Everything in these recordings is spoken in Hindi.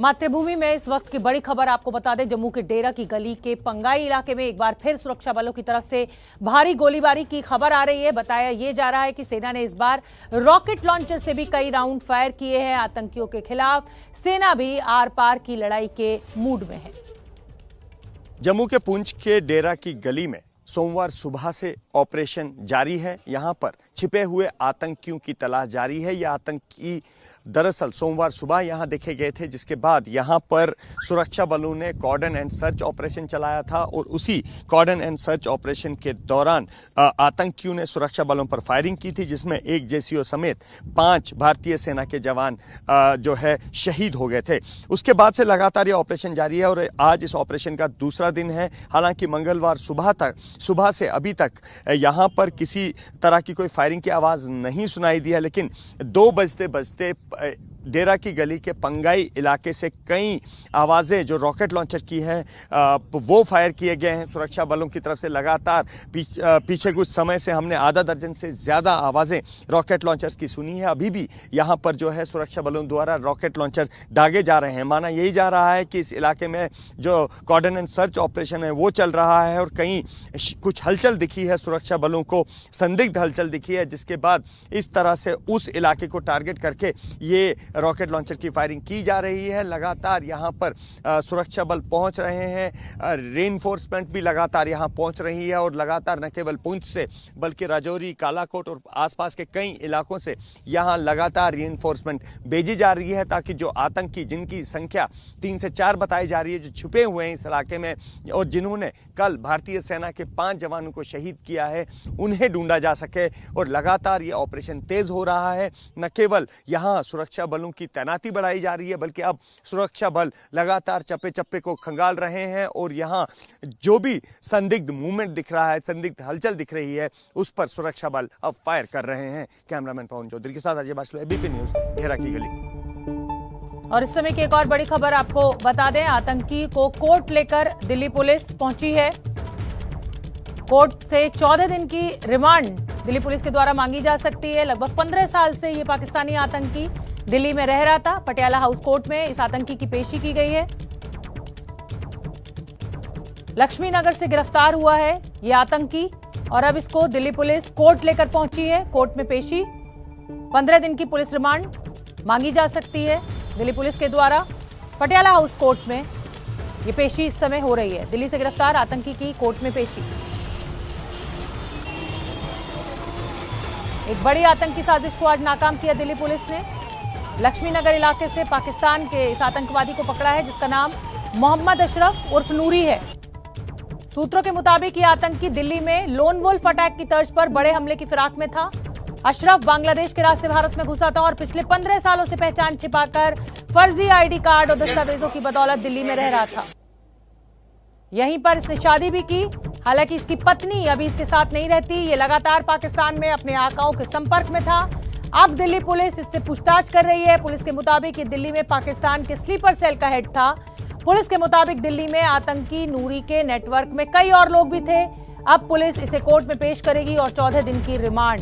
मातृभूमि में इस वक्त की बड़ी खबर आपको बता दें, जम्मू के डेरा की गली के पंगाई इलाके में एक बार फिर सुरक्षा बलों की तरफ से भारी गोलीबारी की खबर आ रही है। बताया ये जा रहा है कि सेना ने इस बार रॉकेट लॉन्चर से भी कई राउंड फायर किए हैं। आतंकियों के खिलाफ सेना भी आर पार की लड़ाई के मूड में है। जम्मू के पुंछ के डेरा की गली में सोमवार सुबह से ऑपरेशन जारी है। यहां पर छिपे हुए आतंकियों की तलाश जारी है। यह आतंकी दरअसल सोमवार सुबह यहां देखे गए थे, जिसके बाद यहां पर सुरक्षा बलों ने कॉर्डन एंड सर्च ऑपरेशन चलाया था और उसी कॉर्डन एंड सर्च ऑपरेशन के दौरान आतंकियों ने सुरक्षा बलों पर फायरिंग की थी, जिसमें एक जेसीओ समेत 5 भारतीय सेना के जवान जो है शहीद हो गए थे। उसके बाद से लगातार ये ऑपरेशन जारी है और आज इस ऑपरेशन का दूसरा दिन है। हालांकि मंगलवार सुबह से अभी तक यहाँ पर किसी तरह की कोई फायरिंग की आवाज़ नहीं सुनाई दी है, लेकिन 2 बजते डेरा की गली के पंगाई इलाके से कई आवाज़ें जो रॉकेट लॉन्चर की हैं वो फायर किए गए हैं सुरक्षा बलों की तरफ से। लगातार पीछे कुछ समय से हमने आधा दर्जन से ज़्यादा आवाज़ें रॉकेट लॉन्चर्स की सुनी है। अभी भी यहाँ पर जो है सुरक्षा बलों द्वारा रॉकेट लॉन्चर दागे जा रहे हैं। माना यही जा रहा है कि इस इलाके में जो कॉर्डन एंड सर्च ऑपरेशन है वो चल रहा है और कहीं कुछ हलचल दिखी है, सुरक्षा बलों को संदिग्ध हलचल दिखी है, जिसके बाद इस तरह से उस इलाके को टारगेट करके ये रॉकेट लॉन्चर की फायरिंग की जा रही है। लगातार यहाँ पर सुरक्षा बल पहुँच रहे हैं, रेनफोर्समेंट भी लगातार यहाँ पहुँच रही है और लगातार न केवल पुंछ से बल्कि राजौरी, कालाकोट और आसपास के कई इलाकों से यहाँ लगातार रेनफोर्समेंट भेजी जा रही है, ताकि जो आतंकी जिनकी संख्या 3 से 4 बताई जा रही है, जो छुपे हुए हैं इस इलाके में और जिन्होंने कल भारतीय सेना के 5 जवानों को शहीद किया है, उन्हें ढूंढा जा सके। और लगातार ये ऑपरेशन तेज हो रहा है। न केवल यहाँ सुरक्षा बलों की तैनाती बढ़ाई जा रही है, बल्कि अब सुरक्षा बल लगातार चप्पे चप्पे को खंगाल रहे हैं और यहाँ जो भी संदिग्ध मूवमेंट दिख रहा है, संदिग्ध हलचल दिख रही है, उस पर सुरक्षा बल अब फायर कर रहे हैं। कैमरामैन पवन चौधरी के साथ अजय बासलो, एबीपी न्यूज, डेरा की गली। और इस समय की एक और बड़ी खबर आपको बता दें, आतंकी को कोर्ट लेकर दिल्ली पुलिस पहुंची है। कोर्ट से 14 दिन की रिमांड दिल्ली पुलिस के द्वारा मांगी जा सकती है। लगभग 15 साल से ये पाकिस्तानी आतंकी दिल्ली में रह रहा था। पटियाला हाउस कोर्ट में इस आतंकी की पेशी की गई है। लक्ष्मी नगर से गिरफ्तार हुआ है ये आतंकी और अब इसको दिल्ली पुलिस कोर्ट लेकर पहुंची है। कोर्ट में पेशी, 15 दिन की पुलिस रिमांड मांगी जा सकती है दिल्ली पुलिस के द्वारा। पटियाला हाउस कोर्ट में ये पेशी इस समय हो रही है। दिल्ली से गिरफ्तार आतंकी की कोर्ट में पेशी। एक बड़ी आतंकी साजिश को आज नाकाम किया दिल्ली पुलिस ने। लक्ष्मी नगर इलाके से पाकिस्तान के इस आतंकवादी को पकड़ा है, जिसका नाम मोहम्मद अशरफ उर्फ नूरी है। सूत्रों के मुताबिक ये आतंकी दिल्ली में लोन वुल्फ अटैक की तर्ज पर बड़े हमले की फिराक में था। अशरफ बांग्लादेश के रास्ते भारत में घुसा था और पिछले 15 सालों से पहचान छिपाकर फर्जी आईडी कार्ड और दस्तावेजों की बदौलत दिल्ली में रह रहा था। यहीं पर इसने शादी भी की। हालांकि इसकी पत्नी अभी इसके साथ नहीं रहती। ये लगातार पाकिस्तान में अपने आकाओं के संपर्क में था। अब दिल्ली पुलिस इससे पूछताछ कर रही है। पुलिस के मुताबिक ये दिल्ली में पाकिस्तान के स्लीपर सेल का हेड था। पुलिस के मुताबिक दिल्ली में आतंकी नूरी के नेटवर्क में कई और लोग भी थे। अब पुलिस इसे कोर्ट में पेश करेगी और 14 दिन की रिमांड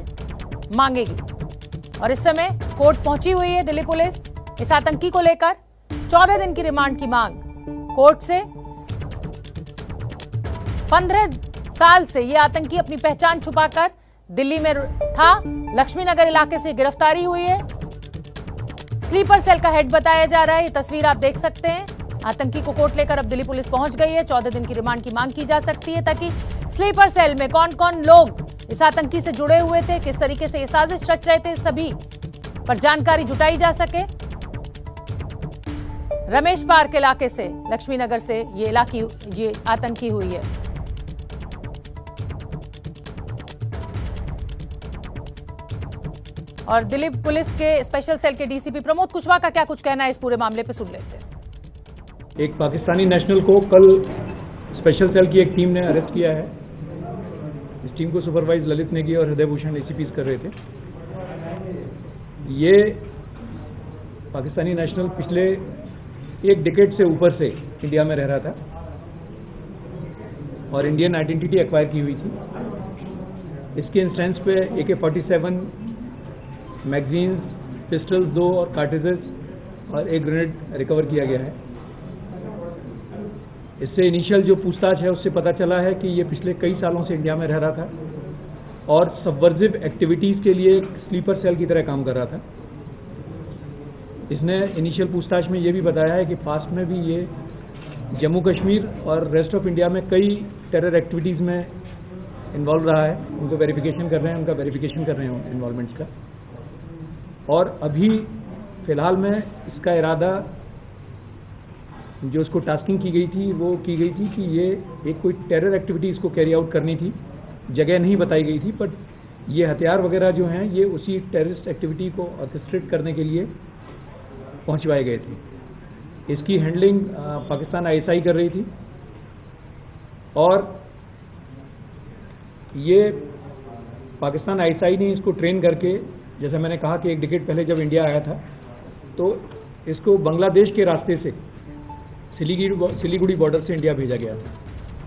मांगेगी। और इस समय कोर्ट पहुंची हुई है दिल्ली पुलिस इस आतंकी को लेकर 14 दिन की रिमांड की मांग कोर्ट से। 15 साल से ये आतंकी अपनी पहचान छुपाकर दिल्ली में था। लक्ष्मी नगर इलाके से गिरफ्तारी हुई है। स्लीपर सेल का हेड बताया जा रहा है। ये तस्वीर आप देख सकते हैं। आतंकी को कोर्ट लेकर अब दिल्ली पुलिस पहुंच गई है। 14 दिन की रिमांड की मांग की जा सकती है, ताकि स्लीपर सेल में कौन कौन लोग इस आतंकी से जुड़े हुए थे, किस तरीके से ये साजिश रच रहे थे, सभी पर जानकारी जुटाई जा सके। रमेश पार्क इलाके से, लक्ष्मी नगर से ये आतंकी हुई है। और दिल्ली पुलिस के स्पेशल सेल के डीसीपी प्रमोद कुशवाहा का क्या कुछ कहना है इस पूरे मामले पे, सुन लेते हैं। एक पाकिस्तानी नेशनल को कल स्पेशल सेल की एक टीम ने अरेस्ट किया है। इस टीम को सुपरवाइज ललित नेगी और हृदय भूषण एसीपीज कर रहे थे। ये पाकिस्तानी नेशनल पिछले 1 डिकेड से ऊपर से इंडिया में रह रहा था और इंडियन आइडेंटिटी एक्वायर की हुई थी। इसके इंस्टेंस पे AK-47 मैगजीन्स, पिस्टल्स 2 और कार्ट्रिजेस और एक ग्रेनेड रिकवर किया गया है। इससे इनिशियल जो पूछताछ है उससे पता चला है कि ये पिछले कई सालों से इंडिया में रह रहा था और सबवर्सिव एक्टिविटीज़ के लिए एक स्लीपर सेल की तरह काम कर रहा था। इसने इनिशियल पूछताछ में ये भी बताया है कि पास्ट में भी ये जम्मू कश्मीर और रेस्ट ऑफ इंडिया में कई टेरर एक्टिविटीज़ में इन्वॉल्व रहा है। उनको वेरिफिकेशन कर रहे हैं, उनका वेरिफिकेशन कर रहे हैं इन्वॉल्वमेंट्स का। और अभी फ़िलहाल में इसका इरादा, जो इसको टास्किंग की गई थी वो की गई थी कि ये एक कोई टेरर एक्टिविटी इसको कैरी आउट करनी थी। जगह नहीं बताई गई थी, बट ये हथियार वगैरह जो हैं ये उसी टेररिस्ट एक्टिविटी को ऑर्केस्ट्रेट करने के लिए पहुंचवाए गए थे। इसकी हैंडलिंग पाकिस्तान ISI कर रही थी और ये पाकिस्तान ISI ने इसको ट्रेन करके, जैसे मैंने कहा कि एक डिकेड पहले जब इंडिया आया था तो इसको बांग्लादेश के रास्ते से सिलीगुड़ी बॉर्डर से इंडिया भेजा गया था।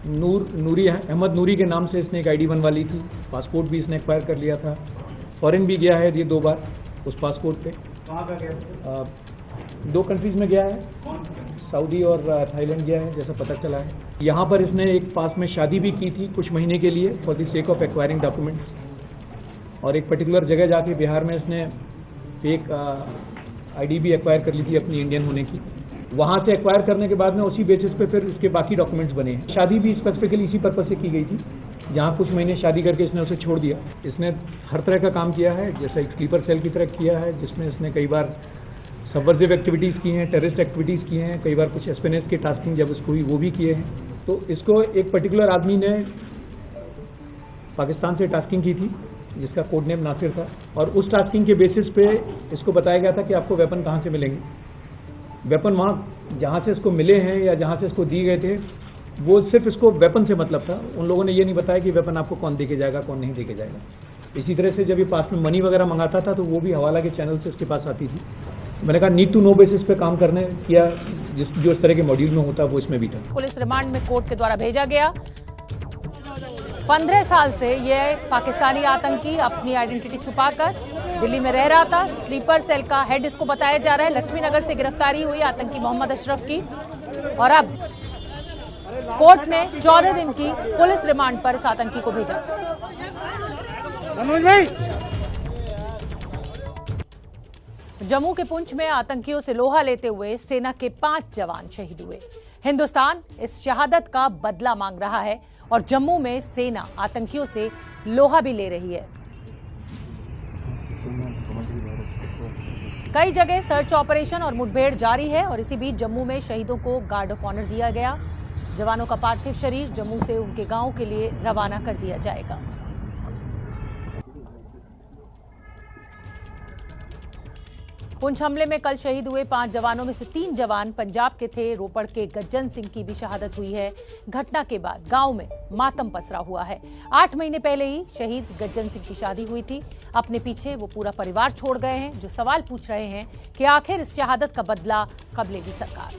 अहमद नूरी के नाम से इसने एक ID बनवा ली थी। पासपोर्ट भी इसने एक्वायर कर लिया था। फॉरेन भी गया है ये 2 बार उस पासपोर्ट पे। कहाँ का गया? 2 कंट्रीज में गया है, सऊदी और थाईलैंड गया है जैसा पता चला है। यहाँ पर इसने एक पास में शादी भी की थी कुछ महीने के लिए for the sake of acquiring documents. और एक पर्टिकुलर जगह जाके बिहार में इसने एक ID भी एक्वायर कर ली थी अपनी इंडियन होने की। वहाँ से एक्वायर करने के बाद में उसी बेसिस पे फिर उसके बाकी डॉक्यूमेंट्स बने हैं। शादी भी स्पेसिफिकली इसी पर्पज से की गई थी, जहाँ कुछ महीने शादी करके इसने उसे छोड़ दिया। इसने हर तरह का काम किया है, जैसा एक स्लीपर सेल की तरह किया है, जिसमें इसने कई बार सबवर्सिव एक्टिविटीज़ की हैं, टेररिस्ट एक्टिविटीज़ की हैं, कई बार कुछ एस्पेनेस के टास्किंग जब उसको हुई वो भी किए हैं। तो इसको एक पर्टिकुलर आदमी ने पाकिस्तान से टास्किंग की थी जिसका कोड नेम नासिर था, और उस टास्किंग के बेसिस पे इसको बताया गया था कि आपको वेपन कहाँ से मिलेंगे। वेपन वहाँ जहाँ से इसको मिले हैं या जहाँ से इसको दिए गए थे वो सिर्फ इसको वेपन से मतलब था। उन लोगों ने ये नहीं बताया कि वेपन आपको कौन दे के जाएगा, कौन नहीं दे के जाएगा। इसी तरह से जब ये पास में मनी वगैरह मंगाता था तो वो भी हवाला के चैनल से उसके पास आती थी। मैंने कहा नीड टू नो बेसिस पे काम करने किया, जो इस तरह के मॉड्यूल में होता वो इसमें भी था। पुलिस रिमांड में कोर्ट के द्वारा भेजा गया। 15 साल से यह पाकिस्तानी आतंकी अपनी आइडेंटिटी छुपाकर दिल्ली में रह रहा था। स्लीपर सेल का हेड इसको बताया जा रहा है। लक्ष्मीनगर से गिरफ्तारी हुई आतंकी मोहम्मद अशरफ की और अब कोर्ट ने 14 दिन की पुलिस रिमांड पर इस आतंकी को भेजा। जम्मू के पुंछ में आतंकियों से लोहा लेते हुए सेना के 5 जवान शहीद हुए। हिंदुस्तान इस शहादत का बदला मांग रहा है और जम्मू में सेना आतंकियों से लोहा भी ले रही है। कई जगह सर्च ऑपरेशन और मुठभेड़ जारी है और इसी बीच जम्मू में शहीदों को गार्ड ऑफ ऑनर दिया गया। जवानों का पार्थिव शरीर जम्मू से उनके गांव के लिए रवाना कर दिया जाएगा। पुंछ हमले में कल शहीद हुए 5 जवानों में से 3 जवान पंजाब के थे। रोपड़ के गज्जन सिंह की भी शहादत हुई है। घटना के बाद गांव में मातम पसरा हुआ है। 8 महीने पहले ही शहीद गज्जन सिंह की शादी हुई थी। अपने पीछे वो पूरा परिवार छोड़ गए हैं। जो सवाल पूछ रहे हैं कि आखिर इस शहादत का बदला कब लेगी सरकार।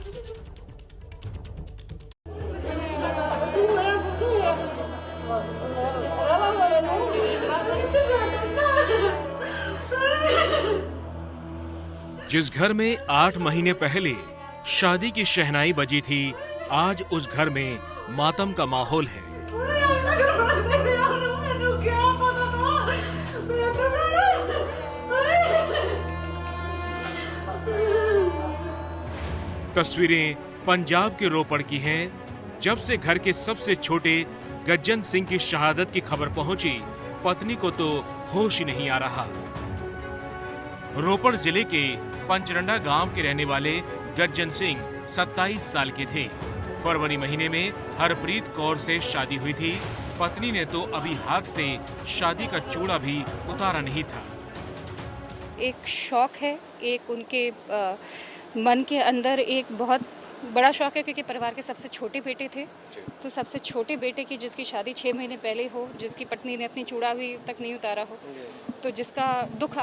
जिस घर में 8 महीने पहले शादी की शहनाई बजी थी, आज उस घर में मातम का माहौल है। तस्वीरें पंजाब के रोपड़ की हैं। जब से घर के सबसे छोटे गज्जन सिंह की शहादत की खबर पहुंची, पत्नी को तो होश ही नहीं आ रहा। रोपड़ जिले के पंचरंडा गांव के रहने वाले गज्जन सिंह 27 साल के थे। फरवरी महीने में हरप्रीत कौर से शादी हुई थी। पत्नी ने तो अभी हाथ से शादी का चूड़ा भी उतारा नहीं था। एक शौक है, एक उनके मन के अंदर एक बहुत बड़ा शौक है, क्योंकि परिवार के सबसे छोटे बेटे थे। तो सबसे छोटे बेटे की जिसकी शादी 6 महीने पहले हो, जिसकी पत्नी ने अपनी चूड़ा भी तक नहीं उतारा हो, तो जिसका दुख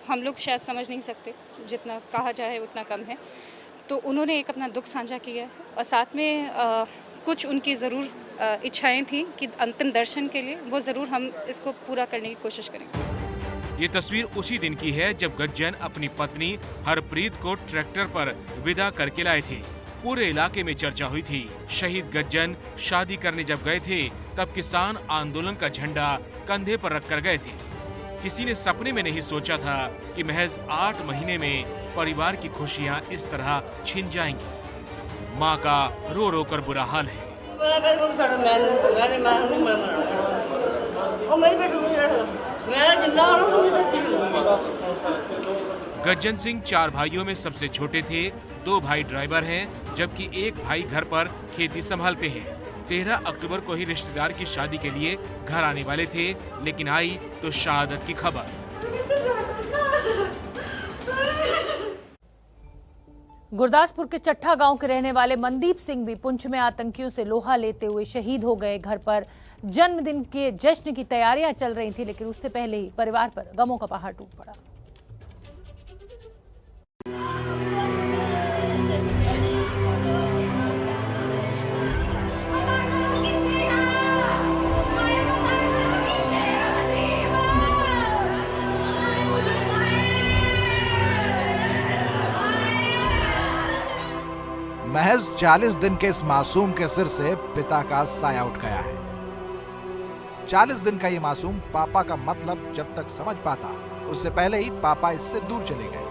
हम लोग शायद समझ नहीं सकते, जितना कहा जाए उतना कम है। तो उन्होंने एक अपना दुख साझा किया और साथ में कुछ उनकी ज़रूर इच्छाएं थी कि अंतिम दर्शन के लिए वो ज़रूर हम इसको पूरा करने की कोशिश करेंगे। ये तस्वीर उसी दिन की है जब गज्जन अपनी पत्नी हरप्रीत को ट्रैक्टर पर विदा करके लाए थे। पूरे इलाके में चर्चा हुई थी। शहीद गज्जन शादी करने जब गए थे तब किसान आंदोलन का झंडा कंधे पर रखकर गए थे। किसी ने सपने में नहीं सोचा था कि महज 8 महीने में परिवार की खुशियां इस तरह छिन जाएंगी। माँ का रो रो कर बुरा हाल है। गज्जन सिंह 4 भाइयों में सबसे छोटे थे। 2 भाई ड्राइवर हैं, जबकि एक भाई घर पर खेती संभालते हैं। 13 अक्टूबर को ही रिश्तेदार की शादी के लिए घर आने वाले थे, लेकिन आई तो शहादत की खबर। गुरदासपुर के चट्ठा गांव के रहने वाले मनदीप सिंह भी पुंछ में आतंकियों से लोहा लेते हुए शहीद हो गए। घर पर जन्मदिन के जश्न की तैयारियां चल रही थी, लेकिन उससे पहले ही परिवार पर गमों का पहाड़ टूट पड़ा। महज 40 दिन के इस मासूम के सिर से पिता का साया उठ गया है। 40 दिन का ये मासूम पापा का मतलब जब तक समझ पाता, उससे पहले ही पापा इससे दूर चले गए।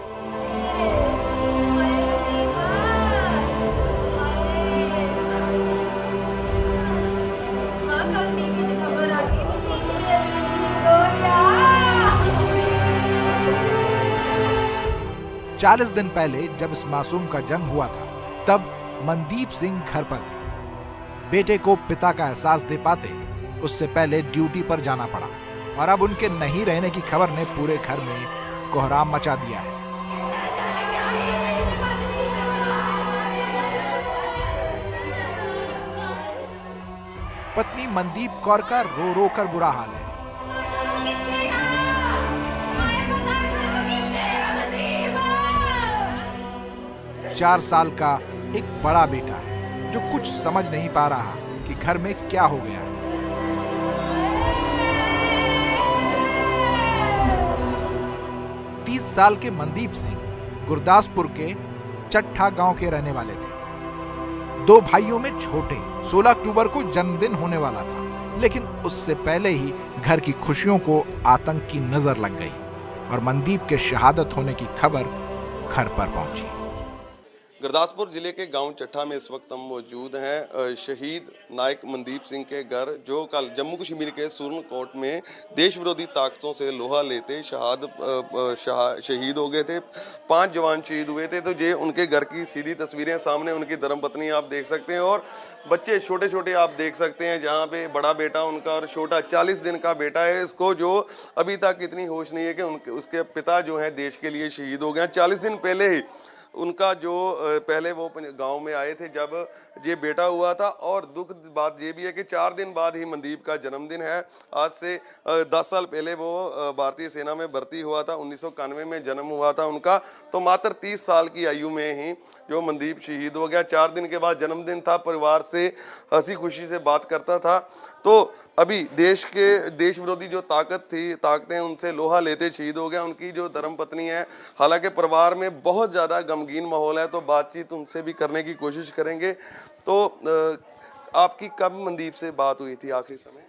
चालीस दिन पहले जब इस मासूम का जन्म हुआ था, तब मनदीप सिंह घर पर थे। बेटे को पिता का एहसास दे पाते उससे पहले ड्यूटी पर जाना पड़ा, और अब उनके नहीं रहने की खबर ने पूरे घर में कोहराम मचा दिया है। पत्नी मनदीप कौर का रो रो कर बुरा हाल है। 4 साल का एक बड़ा बेटा है जो कुछ समझ नहीं पा रहा कि घर में क्या हो गया है। 30 साल के मनदीप सिंह गुरदासपुर के चट्ठा गांव के रहने वाले थे। 2 भाइयों में छोटे। 16 अक्टूबर को जन्मदिन होने वाला था, लेकिन उससे पहले ही घर की खुशियों को आतंक की नजर लग गई और मनदीप के शहादत होने की खबर घर पर पहुंची। गुरदासपुर जिले के गांव चट्ठा में इस वक्त हम मौजूद हैं शहीद नायक मनदीप सिंह के घर, जो कल जम्मू कश्मीर के सुरनकोट में देश विरोधी ताकतों से लोहा लेते शहीद हो गए थे। 5 जवान शहीद हुए थे। तो ये उनके घर की सीधी तस्वीरें सामने, उनकी धर्मपत्नी आप देख सकते हैं और बच्चे छोटे छोटे आप देख सकते हैं, जहाँ पे बड़ा बेटा उनका और छोटा 40 दिन का बेटा है इसको, जो अभी तक इतनी होश नहीं है कि उसके पिता जो है देश के लिए शहीद हो गए। 40 दिन पहले ही उनका जो पहले वो गांव में आए थे जब ये बेटा हुआ था, और दुख बात ये भी है कि 4 दिन बाद ही मनदीप का जन्मदिन है। आज से 10 साल पहले वो भारतीय सेना में भर्ती हुआ था। 1991 में जन्म हुआ था उनका। तो मात्र 30 साल की आयु में ही जो मनदीप शहीद हो गया। 4 दिन के बाद जन्मदिन था, परिवार से हंसी खुशी से बात करता था। तो अभी देश विरोधी जो ताकतें उनसे लोहा लेते शहीद हो गया। उनकी जो धर्मपत्नी है, हालांकि परिवार में बहुत ज़्यादा गमगीन माहौल है, तो बातचीत उनसे भी करने की कोशिश करेंगे। तो आपकी कब मनदीप से बात हुई थी आखिरी समय?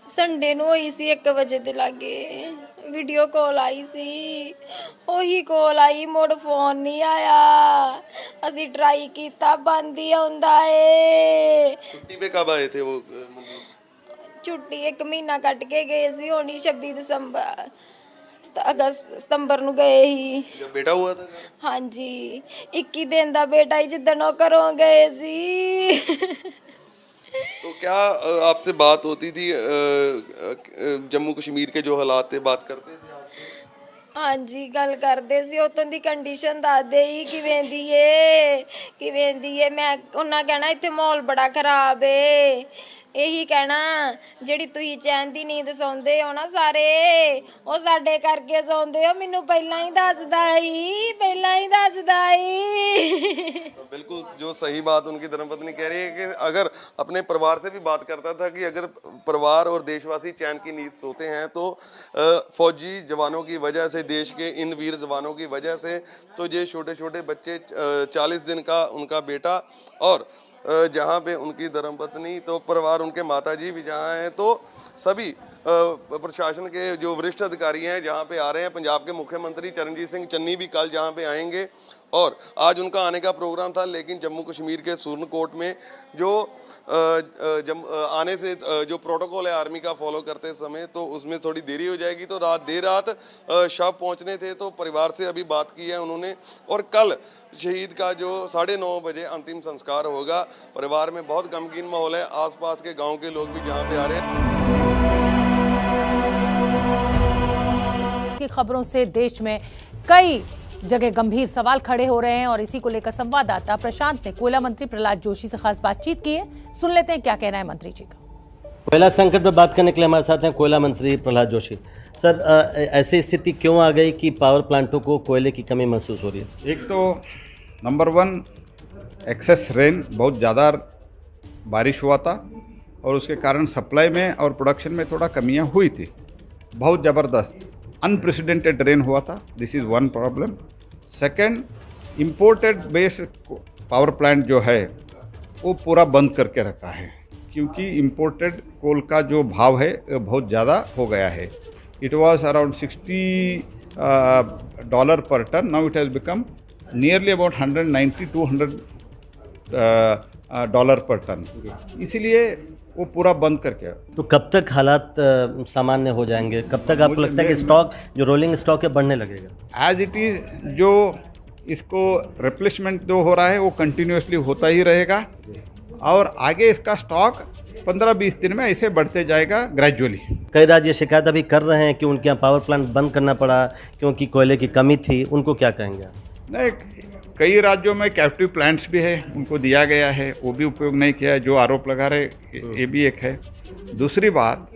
संडे ਨੂੰ ਹੋਈ ਸੀ 1 ਵਜੇ ਦੇ ਲਾਗੇ ਵੀਡੀਓ ਕਾਲ ਆਈ ਸੀ। ਉਹੀ ਕਾਲ ਆਈ, ਮੁੜ ਫੋਨ ਨਹੀਂ ਆਇਆ। ਅਸੀਂ ਟਰਾਈ ਕੀਤਾ, ਬੰਦ ਹੀ ਆਉਂਦਾ ਏ। छुट्टी पे कब आए थे वो? ਛੁੱਟੀ 1 ਮਹੀਨਾ ਕੱਟ ਕੇ ਗਏ ਸੀ। ਹੋਣੀ 26 ਦਸੰਬਰ ਸਤੰਬਰ ਨੂੰ ਗਏ ਸੀ। जब बेटा हुआ था? ਹਾਂਜੀ 21 ਦਿਨ ਦਾ ਬੇਟਾ ਹੀ ਜਿੱਦਣ ਉਹ ਘਰੋਂ ਗਏ ਸੀ। तो क्या आपसे बात होती थी? जम्मू कश्मीर के जो हालात थे बात करते थे आपसे? ਹਾਂਜੀ ਗੱਲ ਕਰਦੇ ਸੀ। ਉਤੋਂ ਦੀ ਕੰਡੀਸ਼ਨ ਦੱਸਦੇ ਹੀ ਕਿਵੇਂ ਦੀ ਏ। ਮੈਂ ਉਹਨਾਂ ਕਹਿਣਾ ਇੱਥੇ ਮਾਹੌਲ ਬੜਾ ਖਰਾਬ ਏ, ਇਹੀ ਕਹਿਣਾ ਜਿਹੜੀ ਤੁਸੀਂ ਚੈਨ ਦੀ ਨੀਂਦ ਸੌਂਦੇ ਹੋ ਨਾ ਸਾਰੇ, ਉਹ ਸਾਡੇ ਕਰਕੇ ਸੌਂਦੇ ਹੋ। ਮੈਨੂੰ ਪਹਿਲਾਂ ਹੀ ਦੱਸਦਾ ਹੀ। बिल्कुल जो सही बात उनकी धर्मपत्नी कह रही है कि अगर अपने परिवार से भी बात करता था कि अगर परिवार और देशवासी चैन की नींद सोते हैं तो फौजी जवानों की वजह से, देश के इन वीर जवानों की वजह से, तो ये छोटे छोटे बच्चे 40 दिन का उनका बेटा और जहाँ पे उनकी धर्मपत्नी, तो परिवार उनके माताजी भी जहाँ हैं, तो सभी प्रशासन के जो वरिष्ठ अधिकारी हैं जहाँ पे आ रहे हैं। पंजाब के मुख्यमंत्री चरणजीत सिंह चन्नी भी कल जहाँ पे आएंगे और आज उनका आने का प्रोग्राम था, लेकिन जम्मू कश्मीर के सुरनकोट में जो आने से जो प्रोटोकॉल है आर्मी का फॉलो करते समय, तो उसमें थोड़ी देरी हो जाएगी। तो देर रात शव पहुंचने थे, तो परिवार से अभी बात की है उन्होंने, और कल शहीद का जो 9:30 बजे अंतिम संस्कार होगा। परिवार में बहुत गमगीन माहौल है, आसपास के गांव के लोग भी जहां पे आ रहे हैं। की खबरों से देश में कई जगह गंभीर सवाल खड़े हो रहे हैं और इसी को लेकर संवाददाता प्रशांत ने कोयला मंत्री प्रहलाद जोशी से खास बातचीत की है। सुन लेते हैं क्या कहना है मंत्री जी का। कोयला संकट पर बात करने के लिए हमारे साथ हैं कोयला मंत्री प्रहलाद जोशी। सर, ऐसी स्थिति क्यों आ गई कि पावर प्लांटों को कोयले की कमी महसूस हो रही है? एक तो नंबर 1 एक्सेस रेन, बहुत ज़्यादा बारिश हुआ था और उसके कारण सप्लाई में और प्रोडक्शन में थोड़ा कमियां हुई थी। बहुत ज़बरदस्त अनप्रेसिडेंटेड रेन हुआ था, this is one problem. Second, imported based power plant जो है वो पूरा बंद करके रखा है, क्योंकि इम्पोर्टेड कोल का जो भाव है बहुत ज़्यादा हो गया है। It was around $60 per ton, now it has become nearly about $190-200 per ton, इसीलिए वो पूरा बंद करके। तो कब तक हालात सामान्य हो जाएंगे? कब तक आपको लगता है कि स्टॉक जो रोलिंग स्टॉक है बढ़ने लगेगा? एज इट इज़ जो इसको रिप्लेसमेंट जो हो रहा है वो कंटिन्यूसली होता ही रहेगा और आगे इसका स्टॉक 15-20 दिन में ऐसे बढ़ते जाएगा ग्रेजुअली। कई राज्य शिकायत अभी कर रहे हैं कि उनके यहाँ पावर प्लांट बंद करना पड़ा क्योंकि कोयले की कमी थी, उनको क्या कहेंगे आप? नहीं, कई राज्यों में कैप्टिव प्लांट्स भी है, उनको दिया गया है, वो भी उपयोग नहीं किया है, जो आरोप लगा रहे ये भी एक है। दूसरी बात,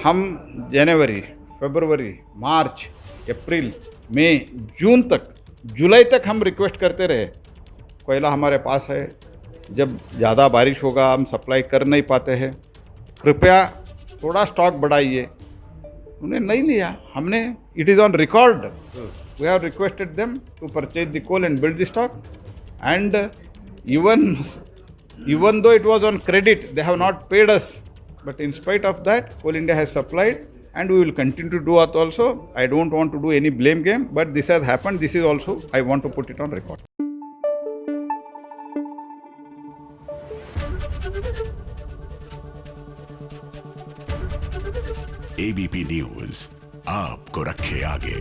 हम जनवरी, फरवरी, मार्च, अप्रैल, मई, जून तक, जुलाई तक हम रिक्वेस्ट करते रहे, कोयला हमारे पास है, जब ज़्यादा बारिश होगा हम सप्लाई कर नहीं पाते हैं, कृपया थोड़ा स्टॉक बढ़ाइए। उन्हें नहीं लिया हमने, it is on record, we have requested them to purchase the coal and build the stock, and even though it was on credit, they have not paid us, but in spite of that, Coal India has supplied and we will continue to do it also. I don't want to do any blame game, but this has happened, this is also, I want to put it on record. ABP news आपको रखे आगे।